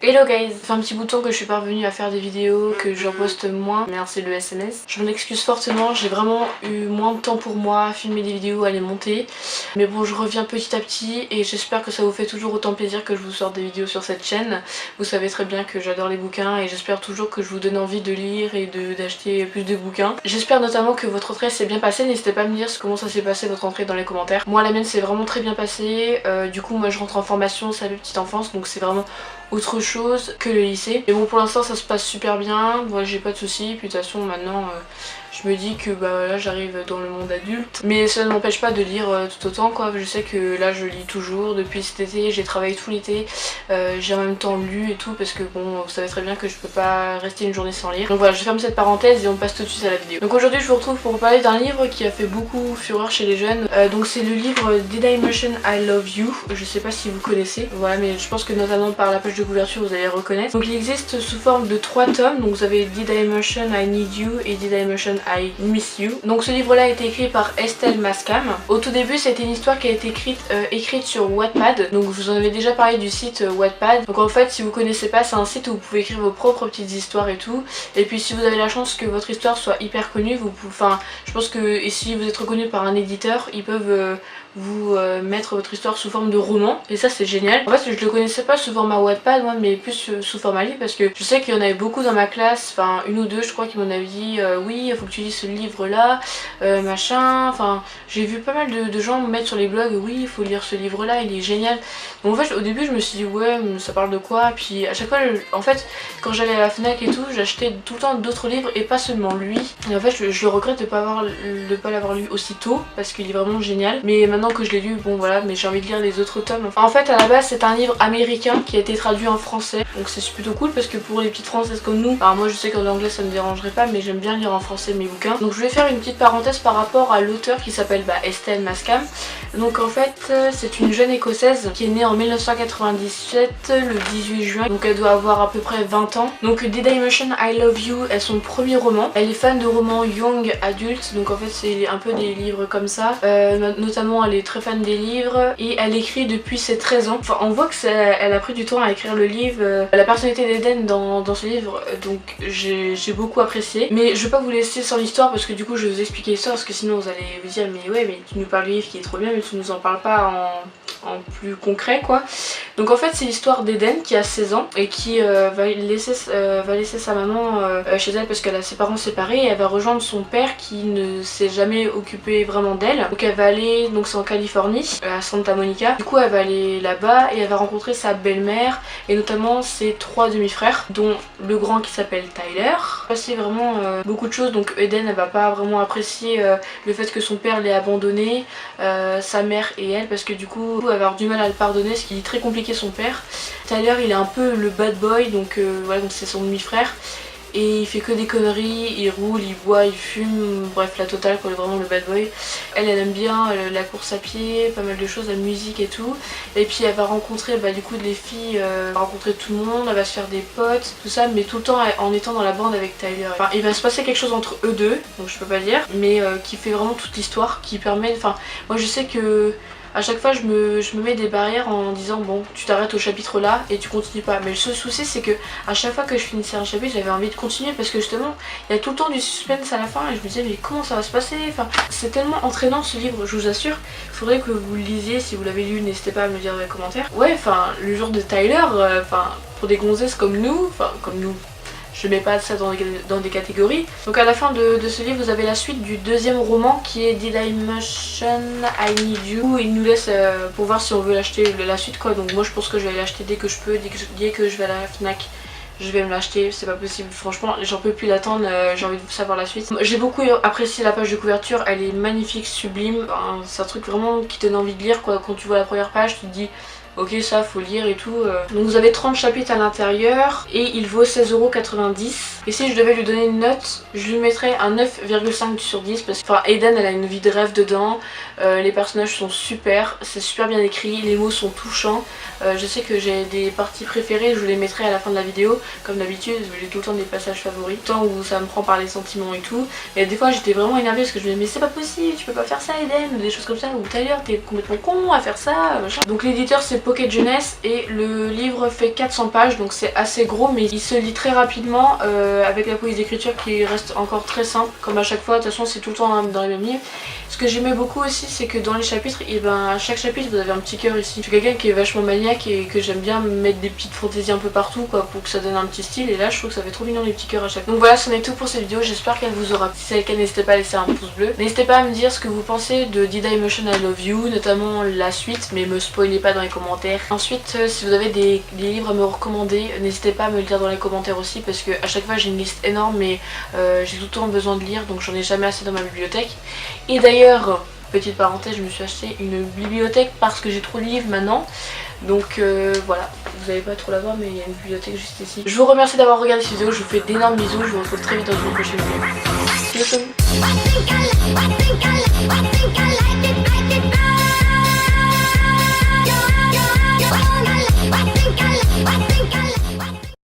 Hello guys, ça fait un petit bout de temps que je suis parvenue à faire des vidéos, que j'en poste moins, merci le SMS. Je m'en excuse fortement, j'ai vraiment eu moins de temps pour moi à filmer des vidéos, à les monter. Mais bon, je reviens petit à petit et j'espère que ça vous fait toujours autant plaisir que je vous sorte des vidéos sur cette chaîne. Vous savez très bien que j'adore les bouquins et j'espère toujours que je vous donne envie de lire et d'acheter plus de bouquins. J'espère notamment que votre entrée s'est bien passée, n'hésitez pas à me dire comment ça s'est passé votre entrée dans les commentaires. Moi la mienne s'est vraiment très bien passée, du coup moi je rentre en formation salut petite enfance, donc c'est vraiment autre chose que le lycée. Mais bon, pour l'instant ça se passe super bien, moi j'ai pas de soucis, puis de toute façon maintenant je me dis que bah là j'arrive dans le monde adulte. Mais ça ne m'empêche pas de lire tout autant quoi, je sais que là je lis toujours depuis cet été, j'ai travaillé tout l'été, j'ai en même temps lu et tout parce que bon vous savez très bien que je peux pas rester une journée sans lire. Donc voilà, je ferme cette parenthèse et on passe tout de suite à la vidéo. Donc aujourd'hui je vous retrouve pour vous parler d'un livre qui a fait beaucoup fureur chez les jeunes, donc c'est le livre Did I Mention I Love You, je sais pas si vous connaissez, voilà, mais je pense que notamment par la page de couverture vous allez reconnaître. Donc il existe sous forme de 3 tomes, donc vous avez Did I Mention I Need You et Did I Mention I Miss You. Donc ce livre là a été écrit par Estelle Mascam. Au tout début c'était une histoire qui a été écrite sur Wattpad, donc je vous en avais déjà parlé du site Wattpad. Donc en fait si vous connaissez pas, c'est un site où vous pouvez écrire vos propres petites histoires et tout, et puis si vous avez la chance que votre histoire soit hyper connue, vous pouvez, enfin je pense que et si vous êtes reconnu par un éditeur, ils peuvent vous mettre votre histoire sous forme de roman, et ça c'est génial. En fait je le connaissais pas sous format Wattpad moi, mais plus sous format livre, parce que je sais qu'il y en avait beaucoup dans ma classe, enfin une ou deux je crois qui m'en avaient dit oui il faut que tu lises ce livre là, machin, enfin j'ai vu pas mal de gens me mettre sur les blogs oui il faut lire ce livre là, il est génial. Donc en fait au début je me suis dit ouais ça parle de quoi, puis à chaque fois en fait quand j'allais à la Fnac et tout j'achetais tout le temps d'autres livres et pas seulement lui, et en fait je regrette de pas l'avoir lu aussitôt parce qu'il est vraiment génial. Mais maintenant que je l'ai lu, bon voilà, mais j'ai envie de lire les autres tomes. En fait à la base c'est un livre américain qui a été traduit en français, donc c'est plutôt cool parce que pour les petites françaises comme nous, alors moi je sais qu'en anglais ça me dérangerait pas, mais j'aime bien lire en français mes bouquins. Donc je vais faire une petite parenthèse par rapport à l'auteur qui s'appelle Estelle Mascam. Donc en fait c'est une jeune écossaise qui est née en 1997 le 18 juin, donc elle doit avoir à peu près 20 ans. Donc Did I Mention I Love You est son premier roman. Elle est fan de romans young adultes, donc en fait c'est un peu des livres comme ça, notamment elle est très fan des livres et elle écrit depuis ses 13 ans. Enfin on voit que elle a pris du temps à écrire le livre, la personnalité d'Eden dans ce livre, donc j'ai beaucoup apprécié. Mais je vais pas vous laisser sans l'histoire parce que du coup je vais vous expliquer l'histoire, parce que sinon vous allez vous dire mais ouais mais tu nous parles du livre qui est trop bien mais tu nous en parles pas en plus concret quoi. Donc en fait c'est l'histoire d'Eden qui a 16 ans et qui va laisser sa maman chez elle parce qu'elle a ses parents séparés, et elle va rejoindre son père qui ne s'est jamais occupé vraiment d'elle. Donc elle va aller, donc c'est en Californie, à Santa Monica. Du coup elle va aller là-bas et elle va rencontrer sa belle-mère et notamment ses 3 demi-frères, dont le grand qui s'appelle Tyler. C'est vraiment beaucoup de choses, donc Eden elle va pas vraiment apprécier le fait que son père l'ait abandonné, sa mère et elle, parce que du coup elle va avoir du mal à le pardonner, ce qui est très compliqué son père. Tyler il est un peu le bad boy, donc voilà, donc c'est son demi-frère. Et il fait que des conneries, il roule, il boit, il fume, bref la totale quoi, vraiment le bad boy. Elle aime bien la course à pied, pas mal de choses, la musique et tout. Et puis elle va rencontrer du coup des filles, rencontrer tout le monde, elle va se faire des potes, tout ça, mais tout le temps en étant dans la bande avec Tyler. Enfin il va se passer quelque chose entre eux deux, donc je peux pas dire, mais qui fait vraiment toute l'histoire, qui permet, enfin moi je sais que à chaque fois je me mets des barrières en disant bon tu t'arrêtes au chapitre là et tu continues pas, mais le seul souci c'est que à chaque fois que je finissais un chapitre j'avais envie de continuer parce que justement il y a tout le temps du suspense à la fin et je me disais mais comment ça va se passer, enfin c'est tellement entraînant ce livre, je vous assure. Il faudrait que vous le lisiez, si vous l'avez lu n'hésitez pas à me le dire dans les commentaires. Ouais enfin le genre de Tyler, enfin pour des gonzesses comme nous, je mets pas ça dans des catégories. Donc à la fin de ce livre vous avez la suite du deuxième roman qui est Did I Mention I Need You. Il nous laisse pour voir si on veut l'acheter la suite quoi, donc moi je pense que je vais l'acheter dès que je peux, dès que je vais à la Fnac je vais me l'acheter, c'est pas possible, franchement j'en peux plus l'attendre, j'ai envie de savoir la suite. J'ai beaucoup apprécié la page de couverture, elle est magnifique, sublime, enfin, c'est un truc vraiment qui te donne envie de lire quoi. Quand tu vois la première page tu te dis ok ça faut lire et tout. Donc vous avez 30 chapitres à l'intérieur et il vaut 16,90 €. Et si je devais lui donner une note, je lui mettrais un 9,5 sur 10 parce que Eden elle a une vie de rêve dedans, les personnages sont super, c'est super bien écrit, les mots sont touchants. Je sais que j'ai des parties préférées, je vous les mettrai à la fin de la vidéo comme d'habitude, j'ai tout le temps des passages favoris, tout le temps où ça me prend par les sentiments et tout. Et des fois j'étais vraiment énervée parce que je me disais mais c'est pas possible, tu peux pas faire ça Eden, ou des choses comme ça, ou Tyler t'es complètement con à faire ça, machin. Donc l'éditeur c'est Pocket Jeunesse et le livre fait 400 pages donc c'est assez gros mais il se lit très rapidement avec la police d'écriture qui reste encore très simple comme à chaque fois, de toute façon c'est tout le temps dans les mêmes livres. Ce que j'aimais beaucoup aussi c'est que dans les chapitres, et ben à chaque chapitre vous avez un petit cœur ici. Je suis quelqu'un qui est vachement maniaque et que j'aime bien mettre des petites fantaisies un peu partout quoi pour que ça donne un petit style, et là je trouve que ça fait trop mignon les petits cœurs à chaque fois. Donc voilà, c'en est tout pour cette vidéo, j'espère qu'elle vous aura plu. Si c'est le cas, n'hésitez pas à laisser un pouce bleu. N'hésitez pas à me dire ce que vous pensez de Did I Mention I Love You, notamment la suite, mais me spoilez pas dans les commentaires. Ensuite si vous avez des livres à me recommander, n'hésitez pas à me le dire dans les commentaires aussi parce que à chaque fois j'ai une liste énorme mais j'ai tout le temps besoin de lire donc j'en ai jamais assez dans ma bibliothèque. Et d'ailleurs, petite parenthèse, je me suis acheté une bibliothèque parce que j'ai trop de livres maintenant. Donc voilà, vous n'allez pas trop la voir mais il y a une bibliothèque juste ici. Je vous remercie d'avoir regardé cette vidéo, je vous fais d'énormes bisous, je vous retrouve très vite dans une prochaine vidéo. See you soon.